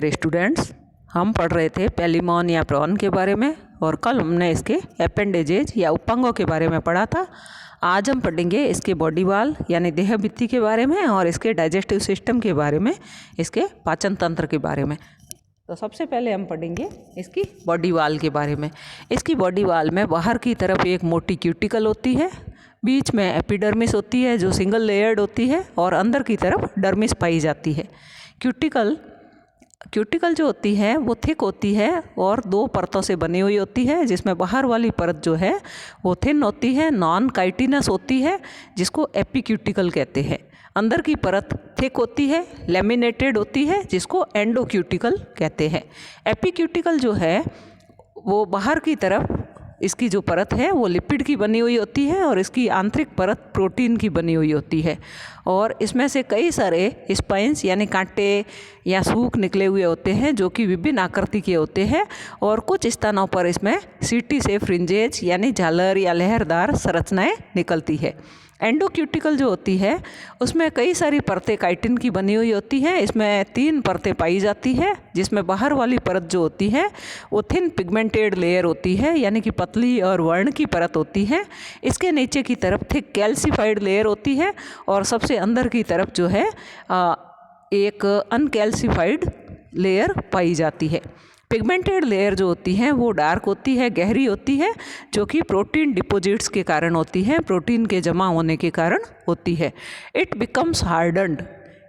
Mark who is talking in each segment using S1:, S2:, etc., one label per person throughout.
S1: Students, हम पढ़ रहे थे पेलिमॉन या प्रॉन के बारे में और कल हमने इसके एपेंडेजेज या उपांगों के बारे में पढ़ा था। आज हम पढ़ेंगे इसके बॉडी वाल यानी देह भित्ति के बारे में और इसके डाइजेस्टिव सिस्टम के बारे में, इसके पाचन तंत्र के बारे में। तो सबसे पहले हम पढ़ेंगे इसकी बॉडी वाल के बारे में। इसकी बॉडी वाल में बाहर की तरफ एक मोटी क्यूटिकल होती है, बीच में एपिडर्मिस होती है जो सिंगल लेयर्ड होती है और अंदर की तरफ डर्मिस पाई जाती है। क्यूटिकल जो होती है वो थिक होती है और दो परतों से बनी हुई होती है, जिसमें बाहर वाली परत जो है वो थिन होती है, नॉन काइटिनस होती है, जिसको एपीक्यूटिकल कहते हैं। अंदर की परत थिक होती है, लेमिनेटेड होती है, जिसको एंडोक्यूटिकल कहते हैं। एपीक्यूटिकल जो है वो बाहर की तरफ इसकी जो परत है वो लिपिड की बनी हुई होती है और इसकी आंतरिक परत प्रोटीन की बनी हुई होती है और इसमें से कई सारे स्पाइंस यानी कांटे या सूख निकले हुए होते हैं जो कि विभिन्न आकृति के होते हैं और कुछ स्थानों पर इसमें सीटी से फ्रिंजेज यानी झालर या लहरदार संरचनाएं निकलती है। एंडोक्यूटिकल जो होती है उसमें कई सारी परतें काइटिन की बनी हुई होती हैं। इसमें 3 परतें पाई जाती है, जिसमें बाहर वाली परत जो होती है वो थिन पिगमेंटेड लेयर होती है यानी कि पतली और वर्ण की परत होती है। इसके नीचे की तरफ थिक कैल्सिफाइड लेयर होती है और सबसे अंदर की तरफ जो है एक अनकैल्सिफाइड लेयर पाई जाती है। पिगमेंटेड लेयर जो होती है वो डार्क होती है, गहरी होती है, जो कि प्रोटीन डिपॉजिट्स के कारण होती है, प्रोटीन के जमा होने के कारण होती है। इट बिकम्स हार्डन्ड,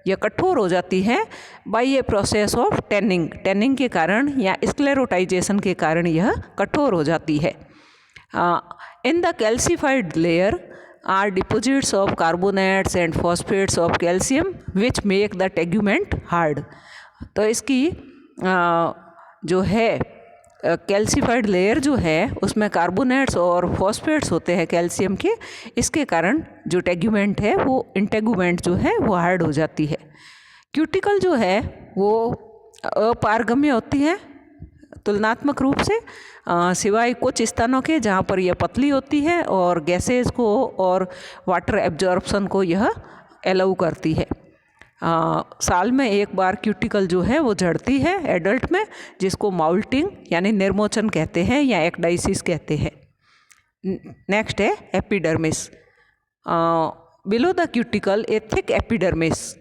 S1: यह कठोर हो जाती है by a process of tanning के कारण या स्क्लेरोटाइजेशन के कारण यह कठोर हो जाती है। In the calcified layer are deposits of carbonates and phosphates of calcium which make the tegument hard. तो इसकी जो है कैल्सिफाइड लेयर जो है उसमें कार्बोनेट्स और फॉस्फेट्स होते हैं कैल्शियम के, इसके कारण जो टेग्यूमेंट है वो इंटेगुमेंट जो है वो हार्ड हो जाती है। क्यूटिकल जो है वो अपारगम्य होती है तुलनात्मक रूप से, सिवाय कुछ स्थानों के जहाँ पर यह पतली होती है और गैसेज को और वाटर एब्जॉर्प्शन को यह अलाउ करती है। साल में एक बार क्यूटिकल जो है वो झड़ती है एडल्ट में, जिसको माउल्टिंग यानी निर्मोचन कहते हैं या एक्डाइसिस कहते हैं। नेक्स्ट है epidermis. Below the cuticle A thick epidermis,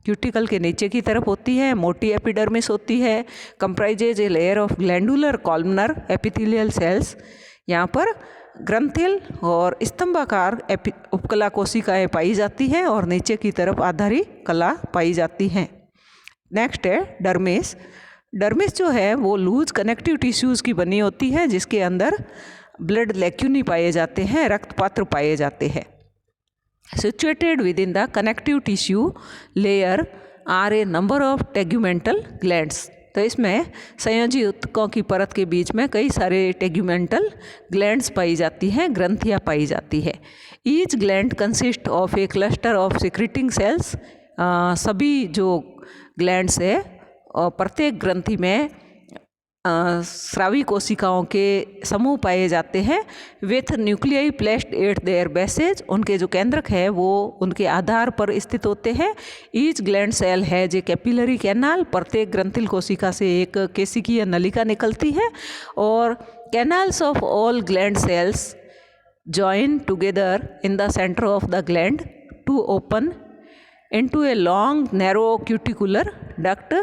S1: cuticle के नीचे की तरफ होती है मोटी एपिडर्मिस होती है, comprises a layer of glandular columnar epithelial cells. यहाँ पर ग्रंथिल और स्तंभाकार उपकला कोशिकाएं पाई जाती हैं और नीचे की तरफ आधारी कला पाई जाती हैं। नेक्स्ट है डर्मिस। डर्मिस जो है वो लूज कनेक्टिव टिश्यूज़ की बनी होती है, जिसके अंदर ब्लड लैक्यूनी पाए जाते हैं, रक्तपात्र पाए जाते हैं। Situated within the connective tissue layer are a number of tegumental glands. तो इसमें संयोजी ऊतकों की परत के बीच में कई सारे टेग्यूमेंटल ग्लैंड्स पाई जाती हैं, ग्रंथियाँ पाई जाती है। Each gland consist of a cluster of secreting cells. सभी जो ग्लैंड्स है और प्रत्येक ग्रंथि में स्रावी कोशिकाओं के समूह पाए जाते हैं with nuclei placed at there bases. उनके जो केंद्रक है वो उनके आधार पर स्थित होते हैं। ईच ग्लैंड सेल है जे कैपिलरी कैनाल, प्रत्येक ग्रंथिल कोशिका से एक केशिकीय नलिका निकलती है और canals of all gland cells join together in the centre of the gland to open into a long narrow cuticular duct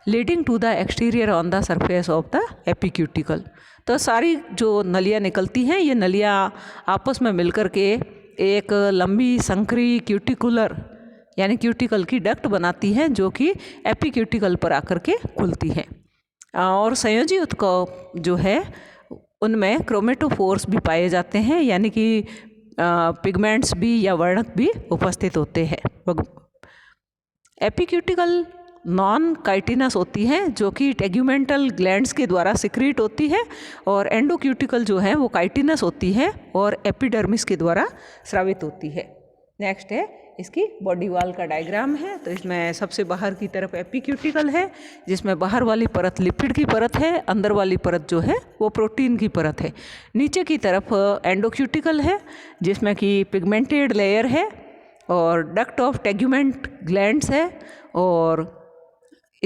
S1: leading to the exterior on the surface of the epicuticle. तो सारी जो नलियाँ निकलती हैं ये नलियाँ आपस में मिलकर के एक लंबी संकरी क्यूटिकुलर यानी क्यूटिकल की डक्ट बनाती हैं, जो कि एपीक्यूटिकल पर आकर के खुलती हैं। और संयोजी ऊतक जो है उनमें क्रोमेटोफोर्स भी पाए जाते हैं, यानी कि पिगमेंट्स भी या वर्णक भी उपस्थित होते हैं। एपीक्यूटिकल नॉन काइटिनस होती है जो कि टेग्यूमेंटल ग्लैंड्स के द्वारा सिक्रीट होती है और एंडोक्यूटिकल जो है वो काइटिनस होती है और एपिडर्मिस के द्वारा स्रावित होती है। नेक्स्ट है इसकी बॉडी वाल का डायग्राम है। तो इसमें सबसे बाहर की तरफ एपीक्यूटिकल है, जिसमें बाहर वाली परत लिपिड की परत है, अंदर वाली परत जो है वो प्रोटीन की परत है। नीचे की तरफ एंडोक्यूटिकल है जिसमें कि पिगमेंटेड लेयर है और डक्ट ऑफ टेग्यूमेंट ग्लैंड्स है और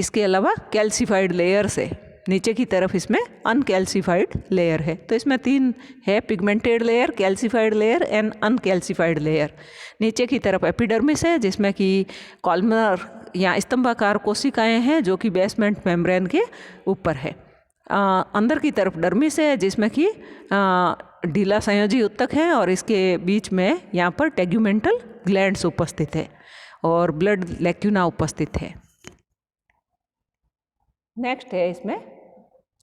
S1: इसके अलावा कैल्सीफाइड लेयर्स है, नीचे की तरफ इसमें अनकैल्सीफाइड लेयर है। तो इसमें 3 है, pigmented layer, calcified layer and uncalcified layer. नीचे की तरफ एपिडर्मिस है जिसमें कि कॉलमनर या स्तंभाकार कोशिकाएं हैं जो कि बेसमेंट मेम्ब्रेन के ऊपर है। अंदर की तरफ डर्मिस है जिसमें कि ढीला संयोजी ऊतक है और इसके बीच में यहाँ पर टेग्यूमेंटल ग्लैंड्स उपस्थित है और ब्लड लैक्यूना उपस्थित है। नेक्स्ट है इसमें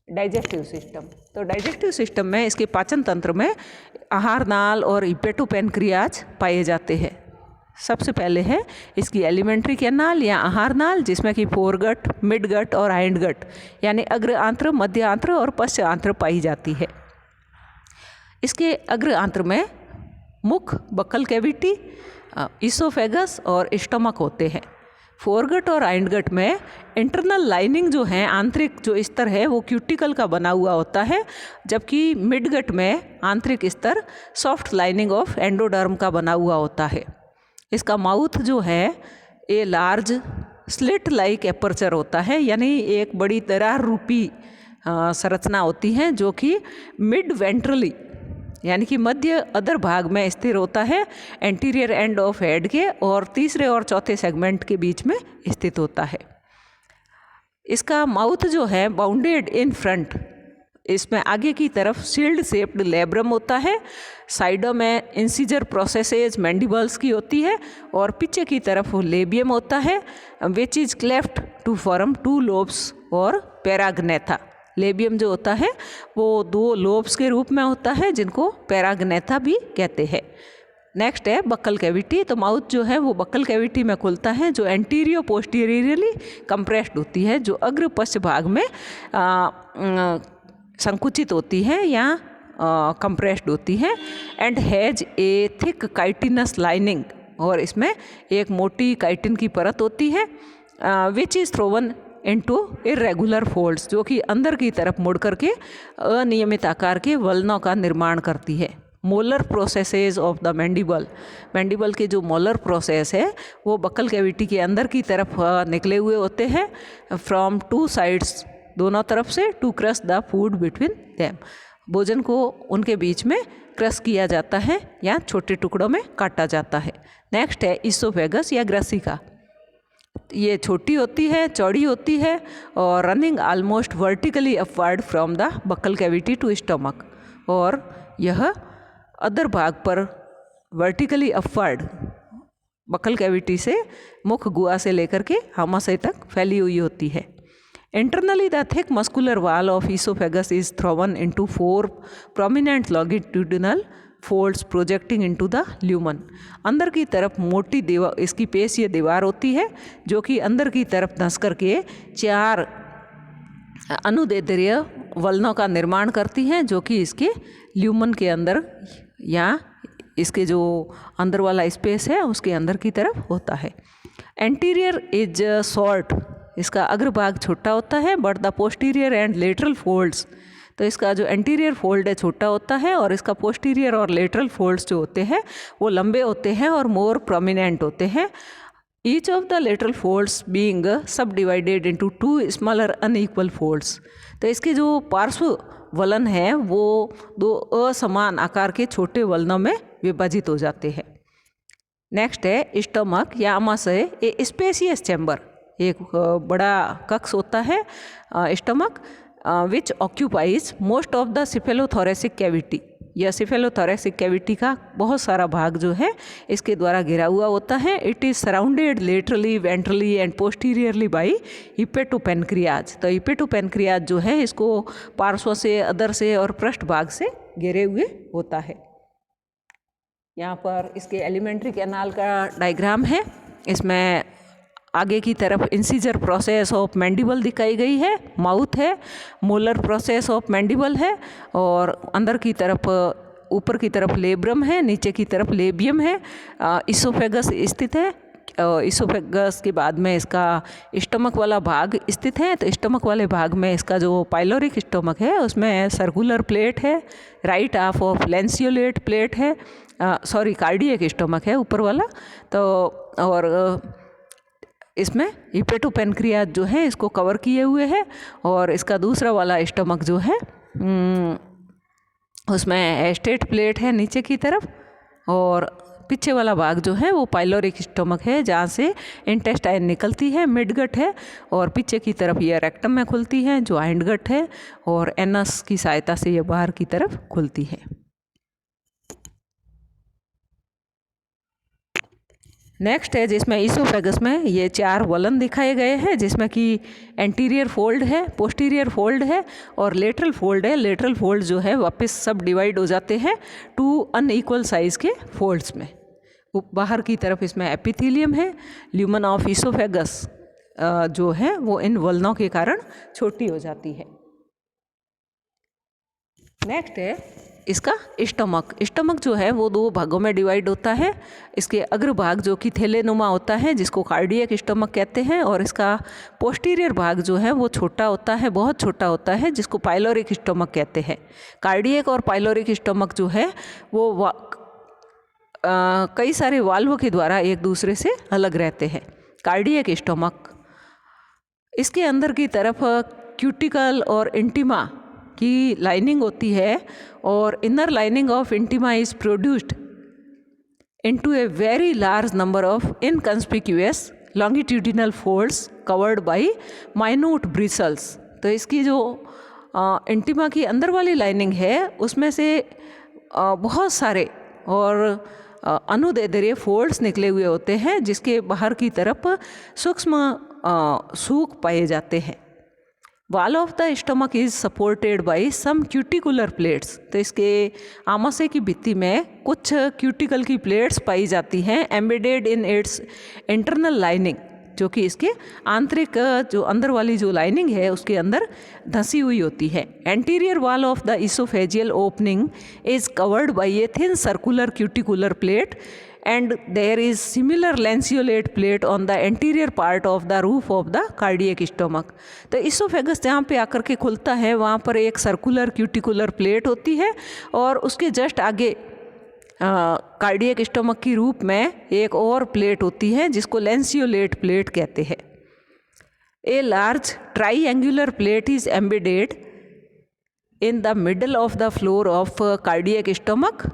S1: डाइजेस्टिव सिस्टम। तो डाइजेस्टिव सिस्टम में इसके पाचन तंत्र में आहार नाल और हिपेटोपैनक्रियाज पाए जाते हैं। सबसे पहले है इसकी एलिमेंट्री कैनाल या आहार नाल जिसमें कि फोरगट, मिडगट और हाइंडगट यानी अग्र आंत्र, मध्य आंत्र और पश्च आंत्र पाई जाती है। इसके अग्र आंत्र में मुख, बक्कल कैविटी, इसोफेगस और स्टमक होते हैं। फोरगट और हाइंडगट में इंटरनल लाइनिंग जो है, आंतरिक जो स्तर है वो क्यूटिकल का बना हुआ होता है, जबकि मिडगट में आंतरिक स्तर सॉफ्ट लाइनिंग ऑफ एंडोडर्म का बना हुआ होता है। इसका माउथ जो है ये लार्ज स्लिट लाइक एपर्चर होता है, यानी एक बड़ी दरार रूपी संरचना होती है जो कि मिड वेंट्रली यानी कि मध्य अधर भाग में स्थिर होता है, एंटीरियर एंड ऑफ हेड के और तीसरे और चौथे सेगमेंट के बीच में स्थित होता है। इसका माउथ जो है बाउंडेड इन फ्रंट, इसमें आगे की तरफ शील्ड शेप्ड लेब्रम होता है, साइडों में इंसीजर प्रोसेसेज मैंडिबल्स की होती है और पीछे की तरफ लेबियम होता है which is cleft to form 2 lobes और पैराग्नेथा। लेबियम जो होता है वो 2 लोब्स के रूप में होता है जिनको पैराग्नेथा भी कहते हैं। नेक्स्ट है बक्कल कैविटी। तो माउथ जो है वो बक्कल कैविटी में खुलता है जो एंटीरियो पोस्टीरियरली कंप्रेस्ड होती है, जो अग्र पश्च भाग में संकुचित होती है या कंप्रेस्ड होती है and has a thick chitinous lining, और इसमें एक मोटी काइटिन की परत होती है which is thrown into irregular folds, जो कि अंदर की तरफ मुड़ करके अनियमित आकार के वलनों का निर्माण करती है। Molar processes of the mandible के जो मोलर प्रोसेस है वो बक्कल कैविटी के अंदर की तरफ निकले हुए होते हैं फ्रॉम 2 साइड्स, दोनों तरफ से, to crush the food between them, भोजन को उनके बीच में क्रश किया जाता है या छोटे टुकड़ों में काटा जाता है। नेक्स्ट है इसोफेगस या ग्रसिका। ये छोटी होती है, चौड़ी होती है और running almost vertically upward from the buccal cavity to stomach, और यह अदर भाग पर वर्टिकली अपवर्ड बक्कल कैविटी से मुख गुहा से लेकर के आमाशय तक फैली हुई होती है। Internally the thick muscular wall of oesophagus is thrown into 4 prominent longitudinal folds projecting into the lumen. अंदर की तरफ मोटी दीवार, इसकी पेशीय दीवार होती है जो कि अंदर की तरफ धंस करके 4 अनुदैर्ध्य वलनों का निर्माण करती हैं, जो कि इसके ल्यूमन के अंदर या इसके जो अंदर वाला स्पेस है उसके अंदर की तरफ होता है। एंटीरियर इज शॉर्ट, इसका अग्रभाग छोटा होता है, but the posterior and lateral folds, तो इसका जो एंटीरियर फोल्ड है छोटा होता है और इसका पोस्टीरियर और लेटरल फोल्ड्स जो होते हैं वो लंबे होते हैं और मोर प्रोमिनेंट होते हैं। Each of the lateral folds being subdivided into 2 smaller unequal folds. तो इसके जो पार्श्व वलन है वो 2 असमान आकार के छोटे वलनों में विभाजित हो जाते हैं। नेक्स्ट है स्टमक या आमाशय, ए स्पेसियस चैम्बर, एक बड़ा कक्ष होता है stomach which occupies most of the cephalothoracic cavity. यह सिफेलोथोरेसिक कैविटी का बहुत सारा भाग जो है इसके द्वारा घिरा हुआ होता है। It is surrounded laterally, ventrally and posteriorly by hepatopancreas. तो हिपेटोपैनक्रियाज जो है इसको पार्श्व से, अधर से और पृष्ठ भाग से घेरे हुए होता है। यहाँ पर इसके एलिमेंट्री कैनाल का डायग्राम है, इसमें आगे की तरफ इंसीजर प्रोसेस ऑफ मैंडिबल दिखाई गई है, माउथ है, मोलर प्रोसेस ऑफ मैंडिबल है और अंदर की तरफ, ऊपर की तरफ लेब्रम है, नीचे की तरफ लेबियम है, इसोफेगस स्थित है। इसोफेगस के बाद में इसका स्टमक वाला भाग स्थित है। तो स्टमक वाले भाग में इसका जो पाइलोरिक स्टमक है उसमें सर्कुलर प्लेट है, राइट हाफ ऑफ लैंसियोलेट प्लेट है, कार्डियक स्टमक है ऊपर वाला। तो और इसमें हिपेटोपेनक्रियाज जो है इसको कवर किए हुए है, और इसका दूसरा वाला स्टमक जो है उसमें एस्टेट प्लेट है नीचे की तरफ, और पीछे वाला भाग जो है वो पाइलोरिक स्टमक है जहाँ से इंटेस्टाइन निकलती है, मिडगट है, और पीछे की तरफ ये रेक्टम में खुलती है जो हाइंडगट है, और एनस की सहायता से ये बाहर की तरफ खुलती है। नेक्स्ट है जिसमें ईसोफेगस में ये 4 वलन दिखाए गए हैं, जिसमें कि एंटीरियर फोल्ड है, पोस्टीरियर फोल्ड है और लेटरल फोल्ड है। लेटरल फोल्ड जो है वापस सब डिवाइड हो जाते हैं 2 अनइक्वल साइज़ के फोल्ड्स में। बाहर की तरफ इसमें एपिथेलियम है। ल्यूमन ऑफ ईसोफेगस जो है वो इन वलनों के कारण छोटी हो जाती है। नेक्स्ट है इसका स्टमक। स्टमक जो है वो 2 भागों में डिवाइड होता है। इसके अग्रभाग जो कि थैलेनुमा होता है जिसको कार्डियक स्टमक कहते हैं, और इसका पोस्टीरियर भाग जो है वो छोटा होता है, बहुत छोटा होता है, जिसको पाइलोरिक स्टमक कहते हैं। कार्डियक और पाइलोरिक स्टमक जो है वो कई सारे वाल्व के द्वारा एक दूसरे से अलग रहते हैं। कार्डियक स्टमक, इसके अंदर की तरफ क्यूटिकल और इंटिमा की लाइनिंग होती है, और inner lining of intima is produced into a very large number of inconspicuous longitudinal folds covered by minute bristles. तो इसकी जो इंटिमा की अंदर वाली लाइनिंग है उसमें से बहुत सारे और अनुदैर्ध्य फोल्ड्स निकले हुए होते हैं, जिसके बाहर की तरफ सूक्ष्म सूख पाए जाते हैं। Wall of the stomach is supported by some cuticular plates. तो इसके आमाशय की भित्ति में कुछ क्यूटिकल की प्लेट्स पाई जाती हैं, embedded in its internal lining, जो कि इसके आंतरिक जो अंदर वाली जो लाइनिंग है उसके अंदर धंसी हुई होती है। Anterior wall of the oesophageal opening is covered by a thin circular cuticular plate, and there is similar lanceolate plate on the anterior part of the roof of the cardiac stomach। तो oesophagus जहाँ पे आकर के खुलता है वहाँ पर एक सर्कुलर क्यूटिकुलर प्लेट होती है, और उसके जस्ट आगे कार्डियक स्टमक की रूप में एक और प्लेट होती है जिसको लैंसियोलेट प्लेट कहते हैं। A large triangular plate is embedded in the middle of the floor of cardiac stomach.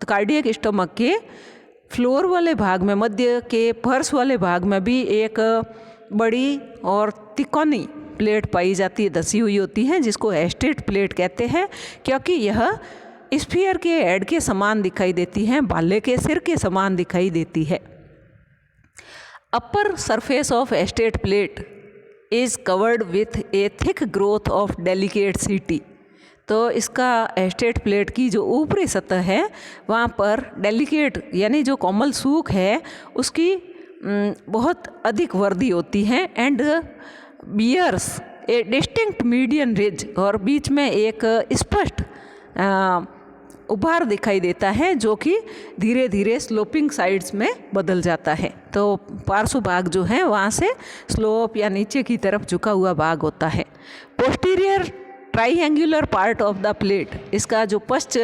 S1: Cardiac stomach के फ्लोर वाले भाग में, मध्य के फर्श वाले भाग में भी एक बड़ी और तिकोनी प्लेट पाई जाती है, धसी हुई होती है, जिसको एस्टेट प्लेट कहते हैं, क्योंकि यह स्फीयर के हेड के समान दिखाई देती है, भाले के सिर के समान दिखाई देती है। Upper surface of estate plate is covered with A thick growth of delicate सीटी। तो इसका एस्टेट प्लेट की जो ऊपरी सतह है वहाँ पर डेलिकेट यानी जो कोमल सूख है उसकी बहुत अधिक वर्दी होती है, and bears a distinct median ridge, और बीच में एक स्पष्ट उभार दिखाई देता है जो कि धीरे धीरे स्लोपिंग साइड्स में बदल जाता है। तो पार्श्व भाग जो है वहाँ से स्लोप या नीचे की तरफ झुका हुआ भाग होता है। Posterior triangular part of the plate, इसका जो पश्च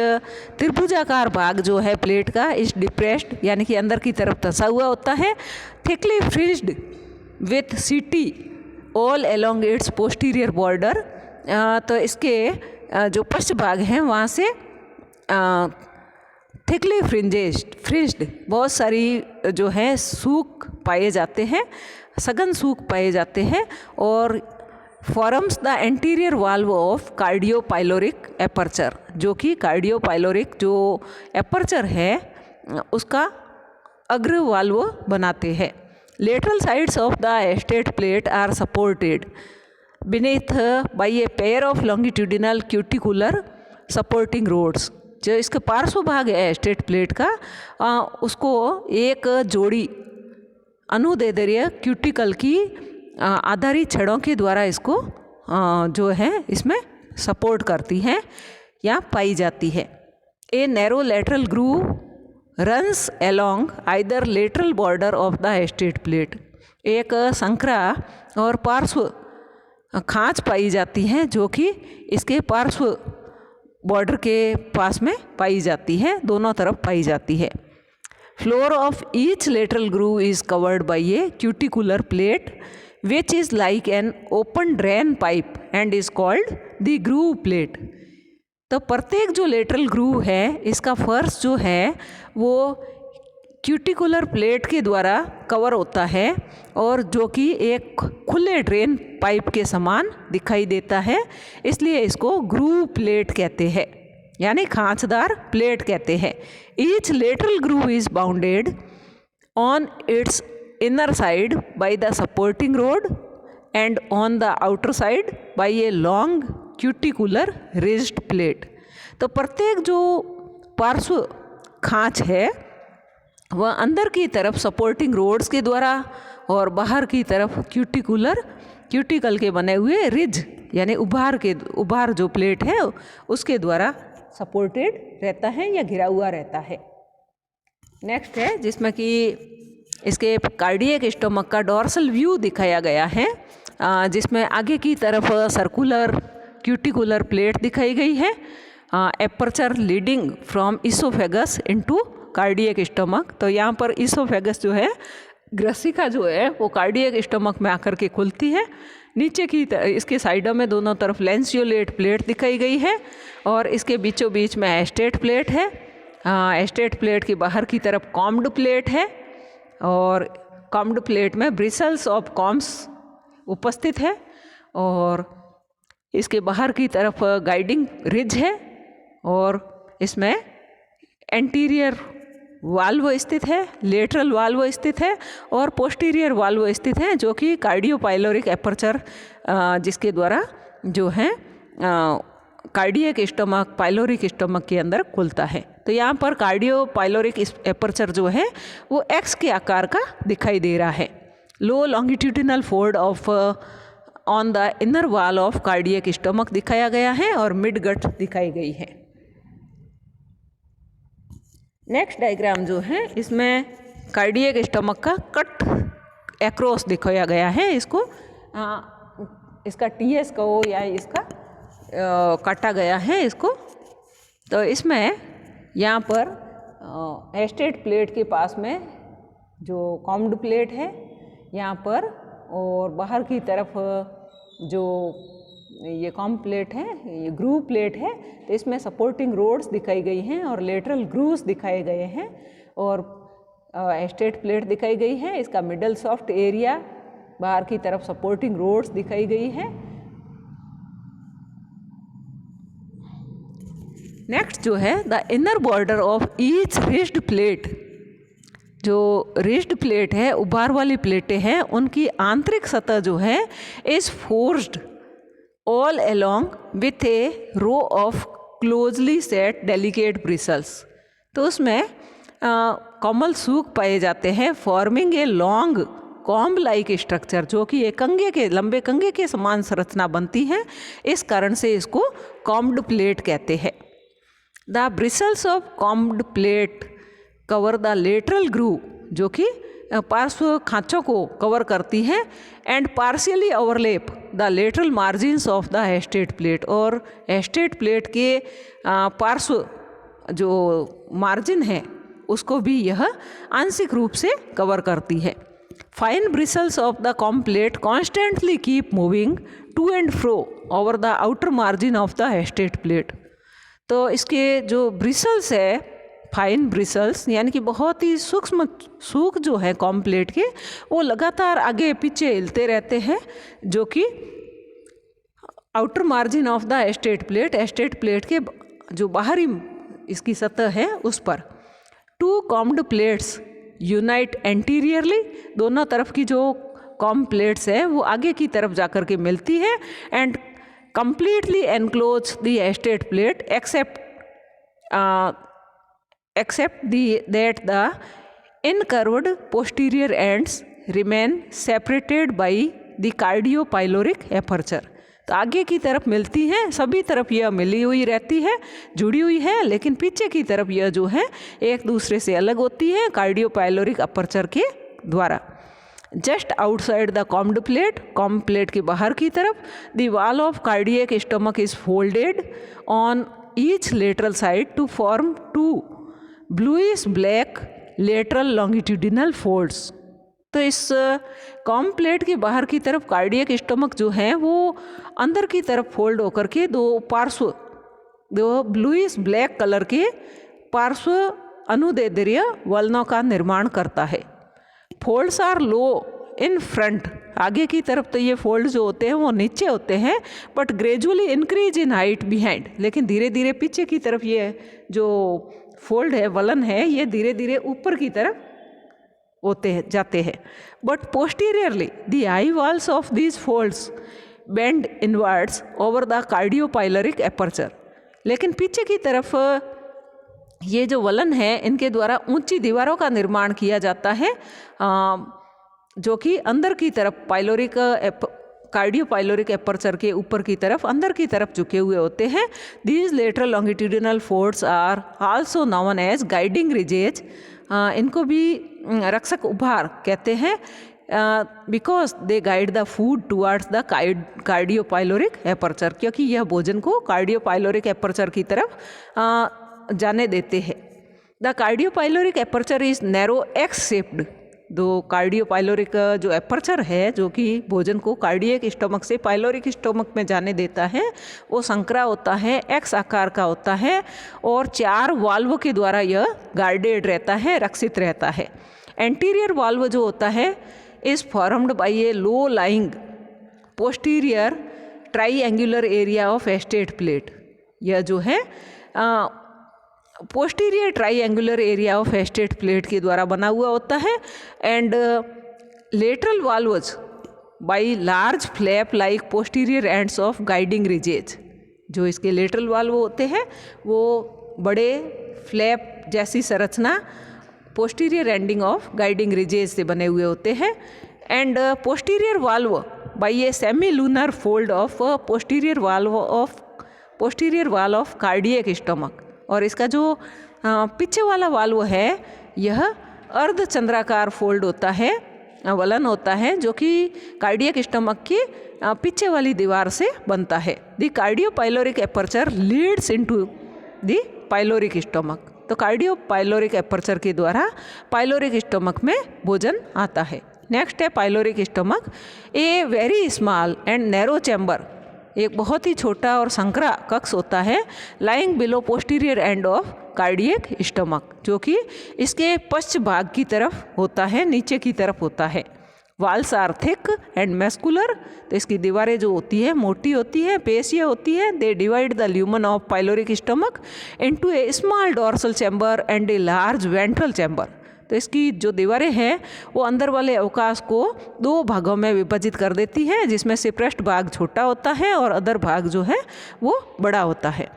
S1: त्रिभुजाकार भाग जो है प्लेट का, इस डिप्रेस्ड यानी कि अंदर की तरफ धंसा हुआ होता है, थिकली फ्रिज्ड विथ सीटी all along it's posterior border. तो इसके जो पश्च भाग हैं वहाँ से थिकली फ्रिंज्ड बहुत सारी जो है सूख पाए जाते हैं, सघन सूख पाए जाते हैं, और forms the anterior valve of cardiopyloric aperture, जो कि कार्डियोपाइलोरिक जो एपर्चर है उसका अग्र वाल्व बनाते हैं। Lateral sides of the estate plate are supported beneath by a pair of longitudinal cuticular supporting rods। जो इसके पार्श्व भाग है एस्टेट प्लेट का, उसको एक जोड़ी अनुदैर्ध्य क्यूटिकल की आधारित छड़ों के द्वारा इसको जो है इसमें सपोर्ट करती हैं या पाई जाती है। A narrow lateral groove runs along either lateral border of the estate plate. एक संकरा और पार्श्व खांच पाई जाती हैं जो कि इसके पार्श्व बॉर्डर के पास में पाई जाती है, दोनों तरफ पाई जाती है। Floor of each lateral groove is covered by a cuticular plate which is like an open drain pipe and is called the groove plate. तो प्रत्येक जो लेटरल ग्रूव है इसका फर्श जो है वो क्यूटिकुलर प्लेट के द्वारा कवर होता है और जो कि एक खुले ड्रेन पाइप के समान दिखाई देता है, इसलिए इसको ग्रूव प्लेट कहते हैं, यानी खांचदार प्लेट कहते हैं. Each lateral groove is bounded on it's inner side by the supporting road and on the outer side by a long cuticular rigid plate. तो प्रत्येक जो पार्श्व खांच है वह अंदर की तरफ सपोर्टिंग रोड्स के द्वारा और बाहर की तरफ क्यूटिकल के बने हुए रिज यानी उभार जो प्लेट है उसके द्वारा सपोर्टेड रहता है या घिरा हुआ रहता है. नेक्स्ट है जिसमें कि इसके कार्डियक स्टोमक का डोर्सल व्यू दिखाया गया है, जिसमें आगे की तरफ सर्कुलर क्यूटिकुलर प्लेट दिखाई गई है, aperture leading from oesophagus into cardiac stomach. तो यहाँ पर इसोफेगस जो है ग्रसिका जो है वो कार्डियक स्टोमक में आकर के खुलती है. नीचे की इसके साइडों में दोनों तरफ लैंसियोलेट प्लेट दिखाई गई है और इसके बीचों बीच में एस्टेट प्लेट है. एस्टेट प्लेट के बाहर की तरफ कॉम्ड प्लेट है और कॉम्ड प्लेट में ब्रिसल्स ऑफ कॉम्स उपस्थित है और इसके बाहर की तरफ गाइडिंग रिज है और इसमें एंटीरियर वाल्व स्थित है, लेटरल वाल्व स्थित है और पोस्टीरियर वाल्व स्थित है जो कि कार्डियोपाइलोरिक एपर्चर जिसके द्वारा जो है कार्डियक स्टोमक पाइलोरिक स्टोमक के अंदर खुलता है. तो यहाँ पर कार्डियोपाइलोरिक एपर्चर जो है वो एक्स के आकार का दिखाई दे रहा है. लो longitudinal fold of on the inner wall of cardiac stomach दिखाया गया है और मिड गट दिखाई गई है. नेक्स्ट डायग्राम जो है इसमें कार्डियक स्टोमक का कट एक्रॉस दिखाया गया है. इसको इसका टीएस कहो या इसका काटा गया है इसको. तो इसमें यहाँ पर एस्टेट प्लेट के पास में जो कॉम्ड प्लेट है यहाँ पर और बाहर की तरफ जो ये कॉम प्लेट है, ये ग्रूव प्लेट है, तो इसमें सपोर्टिंग रोड्स दिखाई गई हैं और लेटरल ग्रूव्स दिखाए गए हैं और एस्टेट प्लेट दिखाई गई है. इसका मिडल सॉफ्ट एरिया बाहर की तरफ सपोर्टिंग रोड्स दिखाई गई है. नेक्स्ट जो है the inner border of each rigid plate, जो रिज्ड प्लेट है उभार वाली प्लेटें हैं उनकी आंतरिक सतह जो है is forced all along with a row of closely set delicate bristles. तो उसमें कॉमल सूख पाए जाते हैं forming a long comb like structure जो कि एक लंबे कंगे के समान संरचना बनती है. इस कारण से इसको कॉम्ड प्लेट कहते हैं. The bristles of combed plate cover the lateral groove जो कि पार्श्व खांचों को कवर करती है and partially overlap the lateral margins of the estate plate, और एस्टेट प्लेट के पार्श्व जो मार्जिन है उसको भी यह आंशिक रूप से कवर करती है. Fine bristles of the comb plate constantly keep moving to and fro over the outer margin of the estate plate. तो इसके जो ब्रिसल्स है फाइन ब्रिसल्स यानी कि बहुत ही सूक्ष्म सूख जो है कॉम प्लेट के वो लगातार आगे पीछे हिलते रहते हैं जो कि outer margin of the estate plate के जो बाहरी इसकी सतह है उस पर. Two combed plates unite anteriorly, दोनों तरफ की जो कॉम प्लेट्स है वो आगे की तरफ जाकर के मिलती है and completely enclose the estate plate except that the incurved posterior ends remain separated by the cardiopyloric aperture. तो आगे की तरफ मिलती हैं, सभी तरफ यह मिली हुई रहती है, जुड़ी हुई है, लेकिन पीछे की तरफ यह जो है एक दूसरे से अलग होती है कार्डियोपाइलोरिक अपर्चर के द्वारा. Just outside the combed plate, comb plate के बाहर की तरफ, the wall of cardiac stomach is folded on each lateral side to form two bluish black lateral longitudinal folds. तो इस कॉम प्लेट के बाहर की तरफ कार्डियक स्टमक जो है वो अंदर की तरफ फोल्ड होकर के दो ब्लूइश ब्लैक कलर के पार्श्व अनुदैर्ध्य वलनों का निर्माण करता है। Folds are low in front, आगे की तरफ तो ये फोल्ड जो होते हैं वो नीचे होते हैं, but gradually increase in height behind, लेकिन धीरे धीरे पीछे की तरफ ये जो फोल्ड है, वलन है, ये धीरे धीरे ऊपर की तरफ जाते हैं। But posteriorly the eye walls of these folds bend inwards over the cardiopyloric aperture. लेकिन पीछे की तरफ ये जो वलन है इनके द्वारा ऊंची दीवारों का निर्माण किया जाता है, जो कि अंदर की तरफ कार्डियोपाइलोरिक एपर्चर के ऊपर की तरफ अंदर की तरफ झुके हुए होते हैं। These lateral longitudinal folds are also known as guiding ridges, इनको भी रक्षक उभार कहते हैं, because they guide the food towards the cardiopyloric aperture, क्योंकि यह भोजन को कार्डियोपाइलोरिक एपर्चर की तरफ जाने देते हैं। The cardiopyloric aperture is narrow X shaped. दो कार्डियोपाइलोरिक जो एपर्चर है जो कि भोजन को कार्डियक स्टमक से पाइलोरिक स्टमक में जाने देता है, वो संकरा होता है, एक्स आकार का होता है और 4 वाल्व के द्वारा यह गार्डेड रहता है, रक्षित रहता है। एंटीरियर वाल्व जो होता है is formed bye A low lying posterior triangular area of estate plate. यह जो है posterior triangular area of estate plate के द्वारा बना हुआ होता है। And lateral valves by large flap like posterior ends of guiding ridges. जो इसके लेटरल वाल्व होते हैं वो बड़े फ्लैप जैसी संरचना posterior ending of guiding ridges से बने हुए होते हैं। And posterior valve by a semi lunar fold of posterior wall of cardiac stomach. और इसका जो पीछे वाला वाल्व है यह अर्धचंद्राकार फोल्ड होता है, वलन होता है, जो कि कार्डियक स्टमक की पीछे वाली दीवार से बनता है। The cardiopyloric aperture leads into the pyloric stomach. तो कार्डियोपाइलोरिक एपर्चर के द्वारा पाइलोरिक स्टमक में भोजन आता है। नेक्स्ट है pyloric stomach, a very small and narrow chamber, एक बहुत ही छोटा और संकरा कक्ष होता है, lying below posterior end of cardiac stomach, जो कि इसके पश्च भाग की तरफ होता है, नीचे की तरफ होता है। Walls are thick and muscular, तो इसकी दीवारें जो होती है मोटी होती है, पेशियाँ होती है। They divide the lumen of pyloric stomach into A small dorsal chamber and a large ventral chamber. तो इसकी जो दीवारें हैं वो अंदर वाले अवकाश को 2 भागों में विभाजित कर देती है, जिसमें से पृष्ठ भाग छोटा होता है और अदर भाग जो है वो बड़ा होता है।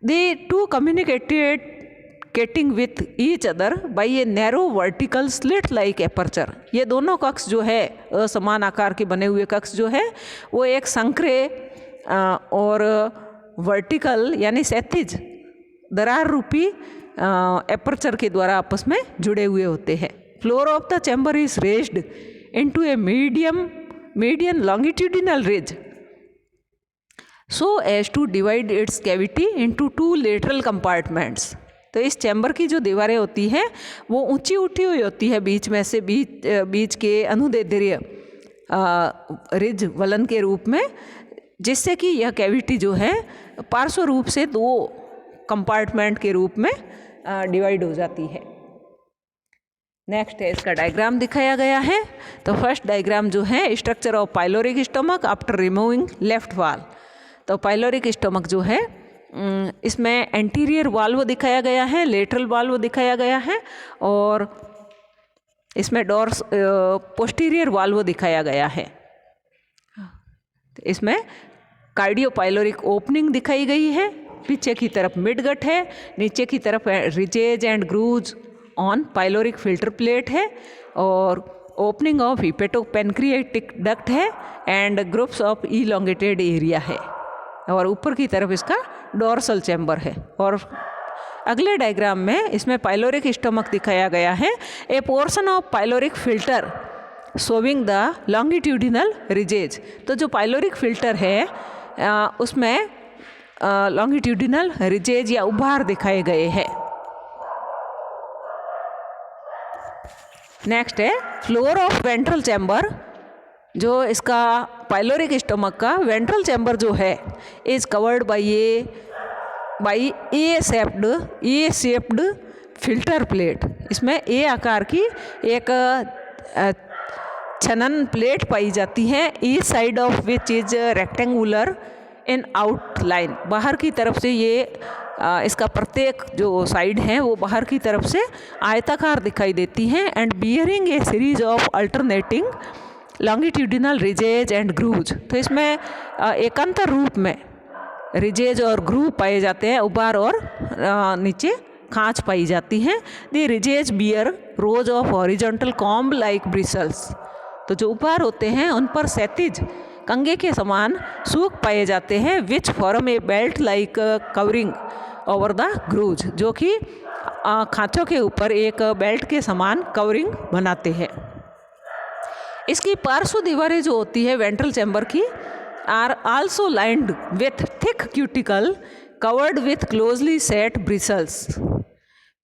S1: They two communicating with each other by a narrow vertical slit like aperture. ये दोनों कक्ष जो है असमान आकार के बने हुए कक्ष जो है वो एक संकरे और वर्टिकल यानी क्षैतिज दरार रूपी एपर्चर के द्वारा आपस में जुड़े हुए होते हैं। Floor of the chamber is raised into a median longitudinal ridge so as to divide its cavity into 2 lateral compartments. तो इस चैम्बर की जो दीवारें होती हैं वो ऊंची उठी हुई होती है, बीच में से बीच के अनुदैर्ध्य रिज वलन के रूप में, जिससे कि यह कैविटी जो है पार्श्व रूप से 2 कंपार्टमेंट के रूप में डिवाइड हो जाती है। नेक्स्ट है इसका डायग्राम दिखाया गया है। तो फर्स्ट डायग्राम जो है structure of pyloric stomach after removing left वाल। तो पाइलोरिक स्टमक जो है इसमें एंटीरियर वाल्व दिखाया गया है, लेटरल वाल्व दिखाया गया है और इसमें पोस्टीरियर वाल्व दिखाया गया है। इसमें कार्डियोपाइलोरिक ओपनिंग दिखाई गई है, पीछे की तरफ मिडगट है, नीचे की तरफ ridges and grooves on pyloric filter plate है और ओपनिंग ऑफ हिपेटोपेनक्रियाटिक डक्ट है and groups of elongated area है और ऊपर की तरफ इसका डोर्सल चैम्बर है। और अगले डायग्राम में इसमें पाइलोरिक स्टमक दिखाया गया है, ए portion of pyloric filter showing the longitudinal ridges. तो जो पाइलोरिक फिल्टर है उसमें लॉन्गिट्यूडिनल रिजेज या उभार दिखाए गए हैं। नेक्स्ट है फ्लोर ऑफ वेंट्रल चैम्बर। जो इसका पाइलोरिक स्टमक का वेंट्रल चैम्बर जो है is covered by A shaped filter plate. इसमें ए आकार की एक छनन प्लेट पाई जाती है। Each side of which is rectangular in outline. बाहर की तरफ से ये इसका प्रत्येक जो साइड है वो बाहर की तरफ से आयताकार दिखाई देती हैं। And bearing a series of alternating longitudinal ridges and grooves. तो इसमें एकांतर रूप में रिजेज और ग्रूव पाए जाते हैं, उभार और नीचे खांच पाई जाती हैं। The ridges bear rows of horizontal comb like bristles. तो जो उभार होते हैं उन पर क्षैतिज कंगे के समान सूख पाए जाते हैं। Which form a belt like covering over the grooves, जो कि खांचों के ऊपर एक बेल्ट के समान कवरिंग बनाते हैं। इसकी पार्श्व दीवारें जो होती है वेंट्रल चैम्बर की are also lined with thick cuticle covered with closely set bristles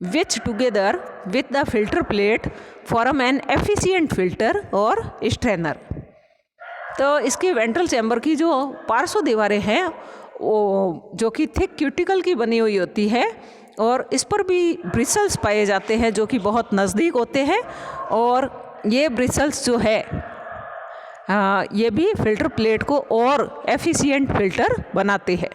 S1: which together with the filter plate form an efficient filter और स्ट्रेनर। तो इसकी वेंट्रल चैम्बर की जो पार्श्व दीवारें हैं वो जो कि थिक क्यूटिकल की बनी हुई होती है और इस पर भी ब्रिसल्स पाए जाते हैं जो कि बहुत नज़दीक होते हैं। और ये ब्रिसल्स जो है ये भी फिल्टर प्लेट को और एफिशिएंट फिल्टर बनाते हैं।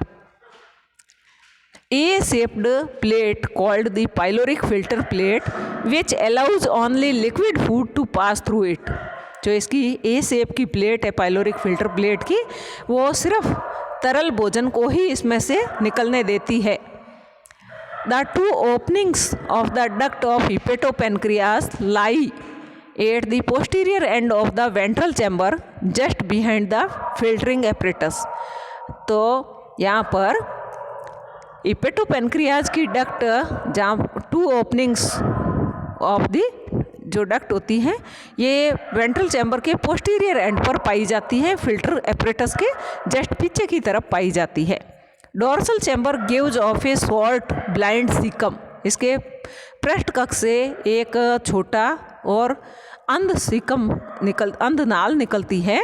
S1: A shaped plate called the pyloric filter plate which allows only liquid food to pass through it। जो इसकी A शेप की प्लेट है पाइलोरिक फिल्टर प्लेट की, वो सिर्फ तरल भोजन को ही इसमें से निकलने देती है। The two openings of the duct of hepatopancreas lie at the posterior end of the ventral chamber just behind the filtering apparatus। तो यहाँ पर हिपेटोपेनक्रियाज की डक्ट जहाँ टू ओपनिंग्स ऑफ दी जो डक्ट होती हैं ये वेंट्रल चैम्बर के पोस्टीरियर एंड पर पाई जाती है, फिल्टर एपरेटस के जस्ट पीछे की तरफ पाई जाती है। डोर्सल चैम्बर गिव्स ऑफ ए शॉर्ट ब्लाइंड सीकम। इसके पृष्ठ कक्ष से एक छोटा और अंध नाल निकलती है।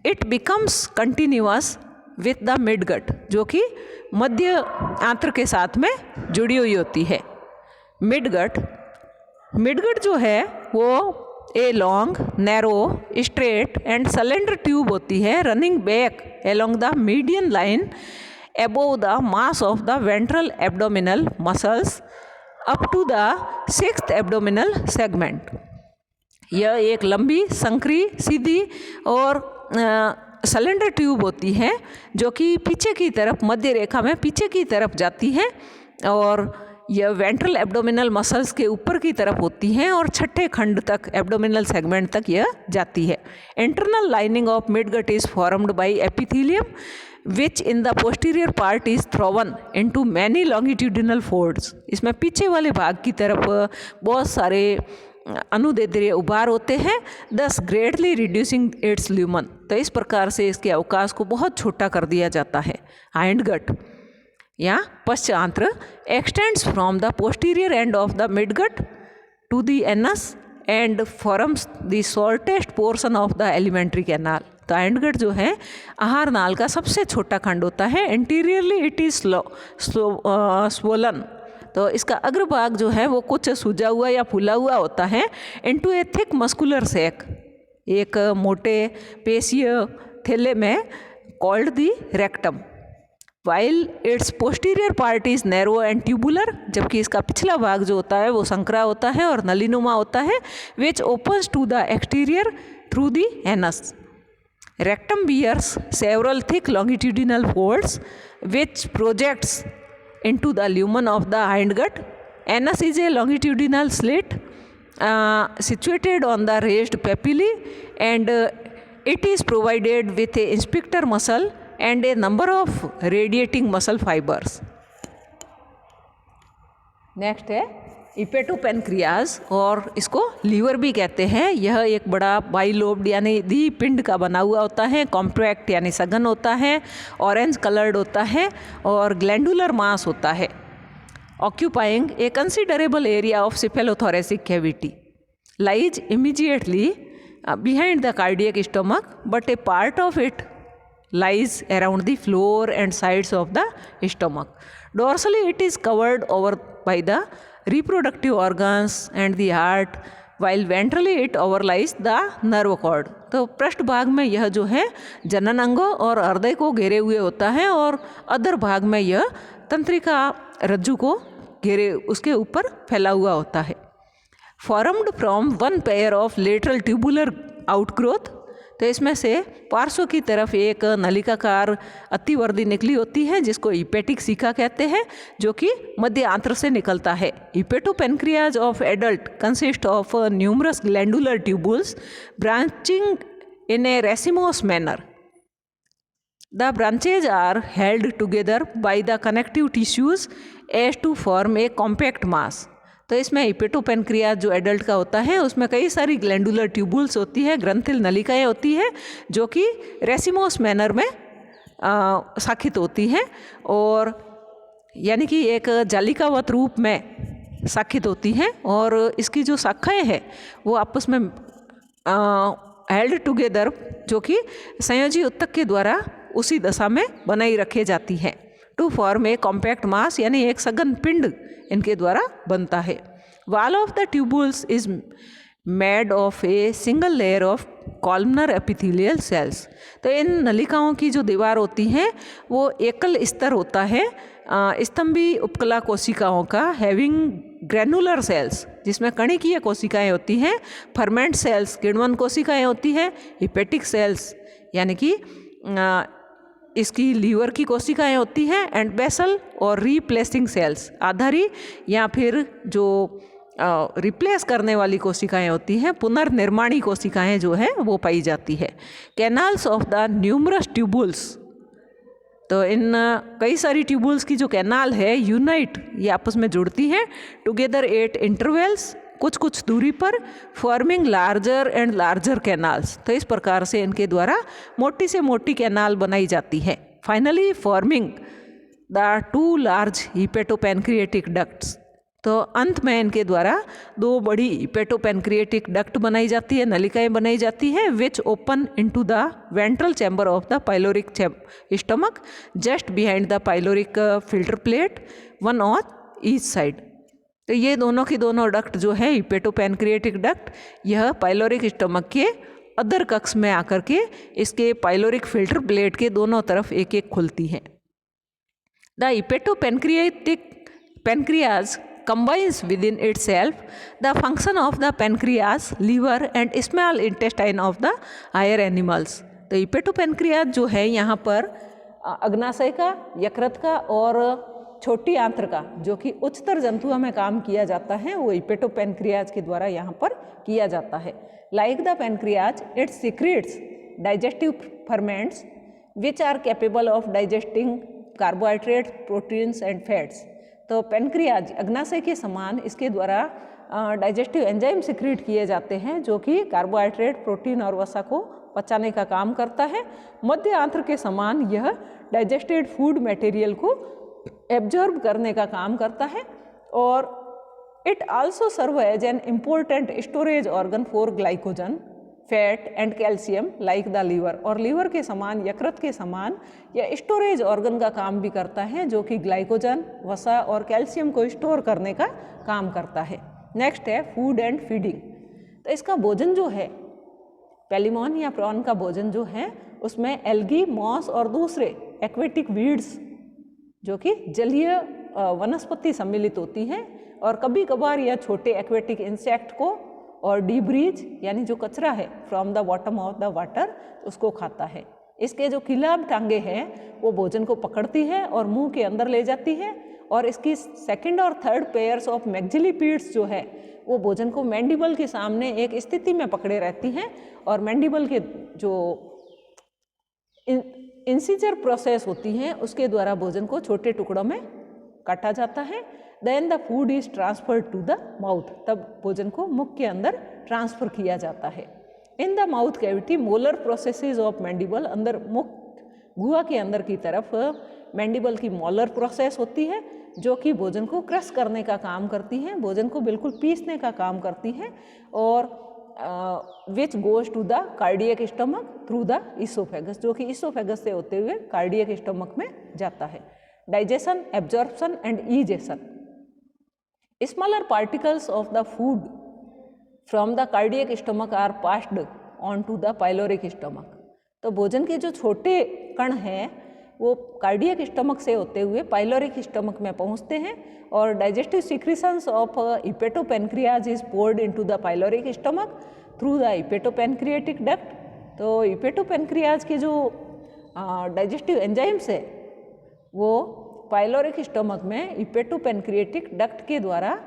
S1: It becomes continuous with the midgut, जो कि मध्य आंत्र के साथ में जुड़ी हुई होती है। मिडगट जो है वो a long narrow straight and cylinder tube होती है running back along the median line above the mass of the ventral abdominal muscles up to the 6th abdominal segment. यह एक लंबी संकरी सीधी और सिलेंडर ट्यूब होती है जो कि पीछे की तरफ मध्य रेखा में पीछे की तरफ जाती है और यह वेंट्रल एब्डोमिनल मसल्स के ऊपर की तरफ होती हैं और छठे खंड तक एब्डोमिनल सेगमेंट तक यह जाती है। Internal lining of midgut is formed by epithelium which in the posterior part is thrown into many longitudinal folds. इसमें पीछे वाले भाग की तरफ बहुत सारे अनुदैर्ध्य उभार होते हैं, दस ग्रेटली रिड्यूसिंग इट्स ल्यूमन। तो इस प्रकार से इसके अवकाश को बहुत छोटा कर दिया जाता है। हाइंडगट या पश्चांत्र extends from the posterior end of the midgut to the anus and forms the shortest portion of the alimentary canal. तो हाइंडगट जो है आहार नाल का सबसे छोटा खंड होता है। Anteriorly it is swollen. तो इसका अग्रभाग जो है वो कुछ सूजा हुआ या फूला हुआ होता है। Into a thick muscular sac, एक मोटे पेशीय थैले में called the rectum. While its posterior part is narrow and tubular, जबकि इसका पिछला भाग जो होता है वो संकरा होता है और नलीनुमा होता है। Which opens to the exterior through the anus. Rectum bears several thick longitudinal folds which projects into the lumen of the hindgut. Anus is a longitudinal slit situated on the raised papillae and it is provided with a sphincter muscle and a number of radiating muscle fibers. Next है हिपेटोपेनक्रियाज और इसको liver भी कहते हैं। यह एक बड़ा bilobed यानी द्विपिंड का बना हुआ होता है, कॉम्पैक्ट यानी सघन होता है, ऑरेंज कलर्ड होता है और ग्लैंडुलर मास होता है। Occupying a considerable area of cephalothoracic cavity. lies immediately behind the cardiac stomach, but a part of it lies around the floor and sides of the stomach. Dorsally, it is covered over by the reproductive organs and the heart, while ventrally it overlies the nerve cord. तो पृष्ठ भाग में यह जो है जनन अंगों और हृदय को घेरे हुए होता है, और अधर भाग में यह तंत्रिका रज्जु को घेरे उसके ऊपर फैला हुआ होता है. Formed from one pair of lateral tubular outgrowth, तो इसमें से पार्श्व की तरफ एक नलिकाकार अतिवर्धी निकली होती है जिसको हिपेटिक सीका कहते हैं, जो कि मध्य आंत्र से निकलता है. Hepatopancreas of adult consist of numerous glandular tubules branching in a racemose manner. The branches are held together by the connective tissues as to form a compact mass. तो इसमें हिपेटोपेनक्रियाज जो एडल्ट का होता है उसमें कई सारी ग्लैंडुलर ट्यूबुल्स होती है, ग्रंथिल नलिकाएं होती है, जो कि रेसिमोस मैनर में शाखित होती हैं, और यानी कि एक जालिकावत रूप में शाखित होती हैं, और इसकी जो शाखाएं हैं वो आपस में हेल्ड टुगेदर, जो कि संयोजी उत्तक के द्वारा उसी दशा में बनाई रखे जाती हैं. टू फॉर्म ए कॉम्पैक्ट मास, यानी एक सघन पिंड इनके द्वारा बनता है. Wall of the tubules is made of a single layer of columnar epithelial cells. तो इन नलिकाओं की जो दीवार होती हैं वो एकल स्तर होता है स्तंभी उपकला कोशिकाओं का, हैविंग ग्रैनुलर सेल्स जिसमें कणिकीय कोशिकाएं होती हैं, फर्मेंट सेल्स किण्वन कोशिकाएं होती हैं, हिपेटिक सेल्स यानी कि इसकी लीवर की कोशिकाएं होती हैं, एंड बेसल और रीप्लेसिंग सेल्स आधारी या फिर जो रिप्लेस करने वाली कोशिकाएं होती हैं, पुनर्निर्माणी कोशिकाएं जो है वो पाई जाती है. Canals of the numerous tubules, तो इन कई सारी ट्यूबुल्स की जो कैनाल है यूनाइट, ये आपस में जुड़ती हैं टुगेदर एट इंटरवल्स, कुछ कुछ दूरी पर, forming larger and larger canals. तो इस प्रकार से इनके द्वारा मोटी से मोटी कैनाल बनाई जाती है. Finally forming the two large hepatopancreatic ducts, तो अंत में इनके द्वारा दो बड़ी हिपेटोपेनक्रिएटिक डक्ट बनाई जाती है, नलिकाएं बनाई जाती हैं, which open into the ventral chamber of the pyloric stomach just behind the pyloric filter plate, one on each side. तो ये दोनों की दोनों डक्ट जो है हिपेटोपेनक्रिएटिक डक्ट, यह पाइलोरिक स्टमक के अदर कक्ष में आकर के इसके पाइलोरिक फिल्टर प्लेट के दोनों तरफ एक एक खुलती हैं. The hepatopancreatic pancreas combines within itself the function of the pancreas, liver and small intestine of the higher animals. तो हिपेटोपेनक्रियाज जो है यहाँ पर अग्नाशय का, यकृत का और छोटी आंत्र का, जो कि उच्चतर जंतुओं में काम किया जाता है, वो हिपेटोपेनक्रियाज के द्वारा यहाँ पर किया जाता है. Like the pancreas it secretes digestive ferments which are capable of digesting carbohydrates, proteins and fats. तो पेनक्रियाज अग्नाशय के समान इसके द्वारा डाइजेस्टिव एंजाइम सिक्रीट किए जाते हैं, जो कि कार्बोहाइड्रेट, प्रोटीन और वसा को पचाने का काम करता है. मध्य आंत्र के समान यह डाइजेस्टेड फूड मटेरियल को एब्जॉर्ब करने का काम करता है, और it also serve as an important storage organ for glycogen, fat and calcium like the liver. और लीवर के समान, यकृत के समान या स्टोरेज ऑर्गन का काम भी करता है, जो कि ग्लाइकोजन, वसा और कैल्शियम को स्टोर करने का काम करता है. नेक्स्ट है फूड एंड फीडिंग. तो इसका भोजन जो है, पेलिमॉन या प्रॉन का भोजन जो है, उसमें एल्गी, मॉस और दूसरे एक्वेटिक वीड्स जो कि जलीय वनस्पति सम्मिलित होती हैं, और कभी कभार यह छोटे एक्वेटिक इंसेक्ट को और डीब्रीज यानी जो कचरा है from the bottom of the water उसको खाता है. इसके जो किलाब टांगे हैं वो भोजन को पकड़ती है और मुंह के अंदर ले जाती है, और इसकी सेकंड और थर्ड पेयर्स ऑफ मैक्सिलिपीड्स जो है वो भोजन को मैंडिबल के सामने एक स्थिति में पकड़े रहती हैं, और मैंडिबल के जो इंसीजर प्रोसेस होती हैं उसके द्वारा भोजन को छोटे टुकड़ों में काटा जाता है. Then the food is transferred to the mouth, तब भोजन को मुख के अंदर ट्रांसफर किया जाता है. In the mouth cavity molar processes of mandible, अंदर मुख गुहा के अंदर की तरफ मैंडिबल की मोलर प्रोसेस होती है जो कि भोजन को क्रश करने का काम करती है, भोजन को बिल्कुल पीसने का काम करती है, और which goes to the cardiac stomach through the oesophagus, जो कि इसोफेगस से होते हुए कार्डियक स्टमक में जाता है। Digestion, absorption and egestion. Smaller particles of the food from the cardiac stomach are passed on to the pyloric stomach. तो भोजन के जो छोटे कण हैं वो कार्डियक स्टमक से होते हुए पाइलोरिक स्टमक में पहुंचते हैं, और digestive secretions of hepatopancreas is poured into the pyloric stomach through the hepatopancreatic duct. तो हिपेटोपैनक्रियाज के जो डाइजेस्टिव एंजाइम्स है वो पाइलोरिक स्टमक में हिपेटोपैनक्रिएटिक डक्ट के द्वारा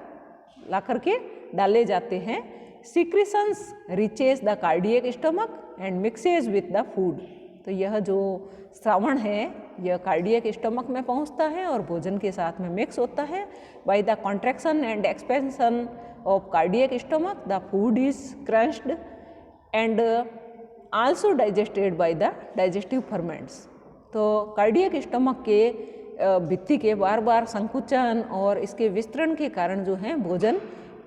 S1: ला करके डाले जाते हैं। Secretions reaches the cardiac stomach and mixes with the food. तो यह जो श्रावण है यह कार्डियक स्टमक में पहुंचता है और भोजन के साथ में मिक्स होता है। By the contraction and expansion of cardiac stomach the food is crunched and also digested by the digestive ferments. तो कार्डियक स्टमक के भित्ति के बार बार संकुचन और इसके विस्तरण के कारण जो है भोजन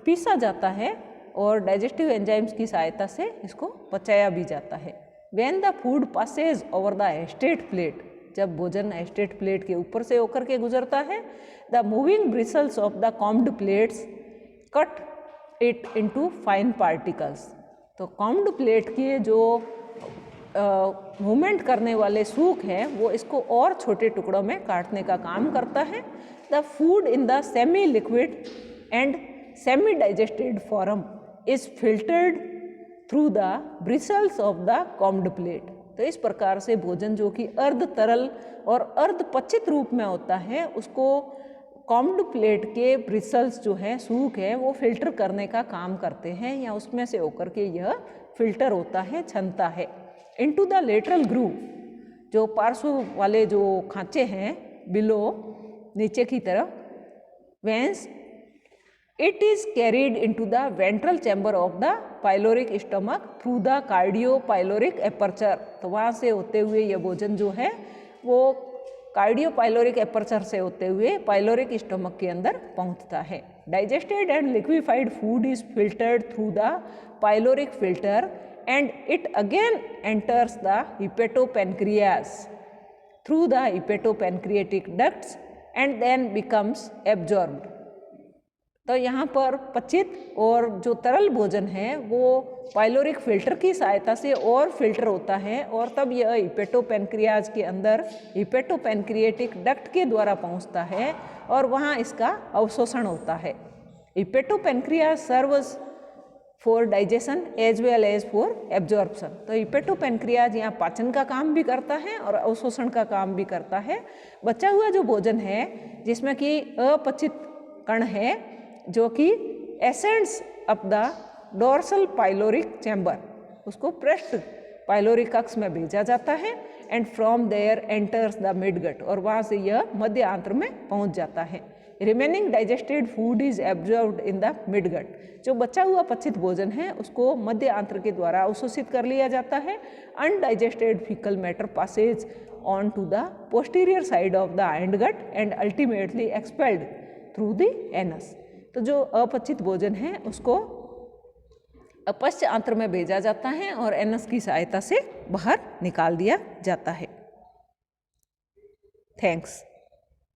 S1: पीसा जाता है और डाइजेस्टिव एंजाइम्स की सहायता से इसको पचाया भी जाता है। When the food passes over the acetate plate, जब भोजन एस्टेट प्लेट के ऊपर से होकर के गुजरता है, the moving bristles of the combed plates cut it into fine particles। तो कॉम्ड प्लेट के जो मूवमेंट करने वाले सूख है वो इसको और छोटे टुकड़ों में काटने का काम करता है। The food in the semi liquid and semi digested form is filtered through the bristles of the combed plate. तो इस प्रकार से भोजन जो कि अर्ध तरल और अर्ध पचित रूप में होता है उसको कॉम्ड प्लेट के ब्रिसल्स जो है सूख है वो फिल्टर करने का काम करते हैं, या उसमें से होकर के यह फिल्टर होता है, छनता है। इनटू द लेटरल ग्रूव, जो पार्श्व वाले जो खांचे हैं बिलो नीचे की तरफ, veins it is carried into the ventral chamber of the pyloric stomach through the cardiopyloric aperture। तो वहाँ से होते हुए यह भोजन जो है वो कार्डियोपाइलोरिक एपर्चर से होते हुए पाइलोरिक स्टमक के अंदर पहुँचता है। Digested and liquefied food is filtered through the pyloric filter and it again enters the hepatopancreas through the hepatopancreatic ducts and then becomes absorbed. तो यहाँ पर पचित और जो तरल भोजन है वो पाइलोरिक फिल्टर की सहायता से और फिल्टर होता है, और तब यह हिपेटोपैनक्रियाज के अंदर हिपेटोपैनक्रिएटिक डक्ट के द्वारा पहुँचता है और वहाँ इसका अवशोषण होता है। Hepatopancreas serves for digestion as well as for absorption. तो हिपेटोपैनक्रियाज यहाँ पाचन का काम भी करता है और अवशोषण का काम भी करता है। बचा हुआ जो भोजन है जिसमें कि अपचित कण है जो कि ascends of the dorsal pyloric chamber, उसको पृष्ठ पाइलोरिक कक्ष में भेजा जाता है and from there enters the midgut, और वहाँ से यह मध्य आंत्र में पहुँच जाता है। Remaining digested food is absorbed in the midgut. जो बचा हुआ पचित भोजन है उसको मध्य आंत्र के द्वारा अवशोषित कर लिया जाता है। Undigested faecal matter passes on to the posterior side of the hindgut and ultimately expelled through the anus. तो जो अपचित भोजन है उसको अपच आंत्र में भेजा जाता है और एनस की सहायता से बाहर निकाल दिया जाता है। थैंक्स।